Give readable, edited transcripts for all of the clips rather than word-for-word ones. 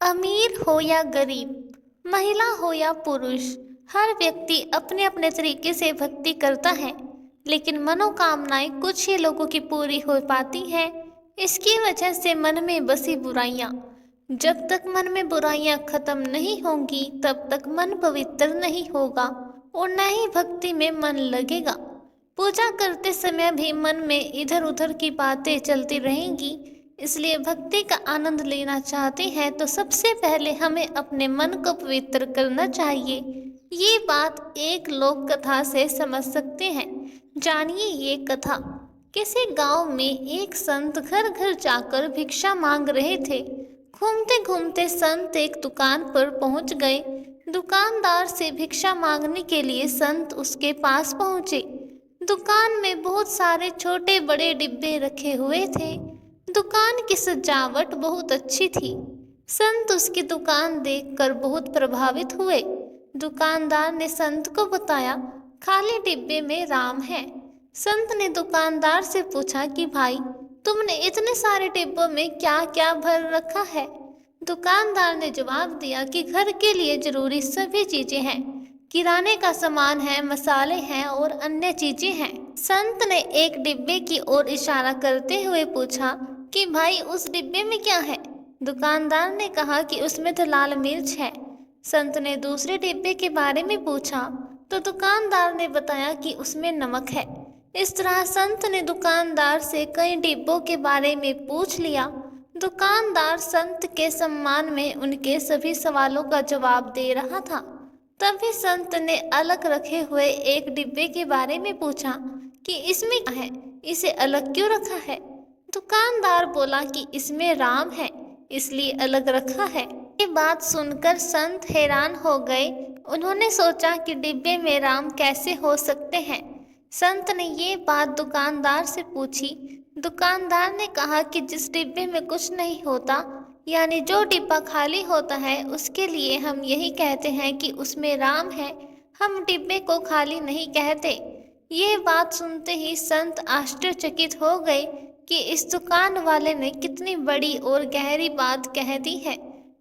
अमीर हो या गरीब, महिला हो या पुरुष, हर व्यक्ति अपने अपने तरीके से भक्ति करता है। लेकिन मनोकामनाएं कुछ ही लोगों की पूरी हो पाती हैं। इसकी वजह से मन में बसी बुराइयां, जब तक मन में बुराइयां खत्म नहीं होंगी तब तक मन पवित्र नहीं होगा और न ही भक्ति में मन लगेगा। पूजा करते समय भी मन में इधर उधर की बातें चलती रहेंगी। इसलिए भक्ति का आनंद लेना चाहते हैं तो सबसे पहले हमें अपने मन को पवित्र करना चाहिए। ये बात एक लोक कथा से समझ सकते हैं। जानिए ये कथा। किसी गांव में एक संत घर घर जाकर भिक्षा मांग रहे थे। घूमते घूमते संत एक दुकान पर पहुंच गए। दुकानदार से भिक्षा मांगने के लिए संत उसके पास पहुंचे। दुकान में बहुत सारे छोटे बड़े डिब्बे रखे हुए थे। दुकान की सजावट बहुत अच्छी थी। संत उसकी दुकान देखकर बहुत प्रभावित हुए। दुकानदार ने संत को बताया, खाली डिब्बे में राम है। संत ने दुकानदार से पूछा कि भाई, तुमने इतने सारे डिब्बों में क्या क्या भर रखा है? दुकानदार ने जवाब दिया कि घर के लिए जरूरी सभी चीजें हैं, किराने का सामान है, मसाले हैं और अन्य चीजें हैं। संत ने एक डिब्बे की ओर इशारा करते हुए पूछा कि भाई उस डिब्बे में क्या है? दुकानदार ने कहा कि उसमें तो लाल मिर्च है। संत ने दूसरे डिब्बे के बारे में पूछा तो दुकानदार ने बताया कि उसमें नमक है। इस तरह संत ने दुकानदार से कई डिब्बों के बारे में पूछ लिया। दुकानदार संत के सम्मान में उनके सभी सवालों का जवाब दे रहा था। तभी संत ने अलग रखे हुए एक डिब्बे के बारे में पूछा कि इसमें क्या है, इसे अलग क्यों रखा है? दुकानदार बोला कि इसमें राम है, इसलिए अलग रखा है। ये बात सुनकर संत हैरान हो गए। उन्होंने सोचा कि डिब्बे में राम कैसे हो सकते हैं। संत ने ये बात दुकानदार से पूछी। दुकानदार ने कहा कि जिस डिब्बे में कुछ नहीं होता, यानी जो डिब्बा खाली होता है, उसके लिए हम यही कहते हैं कि उसमें राम है। हम डिब्बे को खाली नहीं कहते। ये बात सुनते ही संत आश्चर्यचकित हो गए कि इस दुकान वाले ने कितनी बड़ी और गहरी बात कह दी है।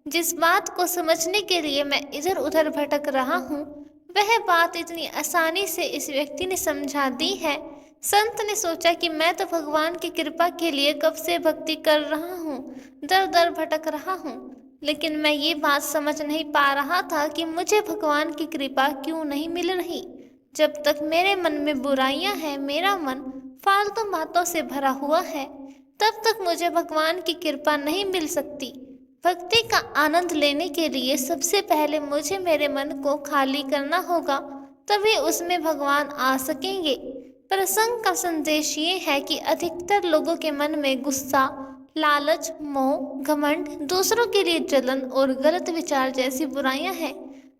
जिस बात को समझने के लिए मैं इधर उधर भटक रहा हूँ, वह बात इतनी आसानी से इस व्यक्ति ने समझा दी है। संत ने सोचा कि मैं तो भगवान की कृपा के लिए कब से भक्ति कर रहा हूँ, दर दर भटक रहा हूँ, लेकिन मैं ये बात समझ नहीं पा रहा था कि मुझे भगवान की कृपा क्यों नहीं मिल रही। जब तक मेरे मन में बुराइयां हैं, मेरा मन फालतू बातों से भरा हुआ है, तब तक मुझे भगवान की कृपा नहीं मिल सकती। भक्ति का आनंद लेने के लिए सबसे पहले मुझे मेरे मन को खाली करना होगा, तभी उसमें भगवान आ सकेंगे। प्रसंग का संदेश ये है कि अधिकतर लोगों के मन में गुस्सा, लालच, मोह, घमंड, दूसरों के लिए जलन और गलत विचार जैसी बुराइयां हैं।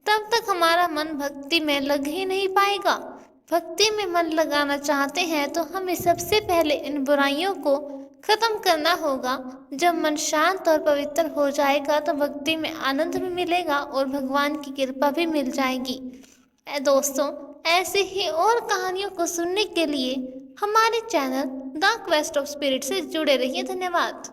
तब तक हमारा मन भक्ति में लग ही नहीं पाएगा। भक्ति में मन लगाना चाहते हैं तो हमें सबसे पहले इन बुराइयों को खत्म करना होगा। जब मन शांत और पवित्र हो जाएगा तो भक्ति में आनंद भी मिलेगा और भगवान की कृपा भी मिल जाएगी। दोस्तों, ऐसे ही और कहानियों को सुनने के लिए हमारे channel the quest of spirit से जुड़े रहिए। धन्यवाद।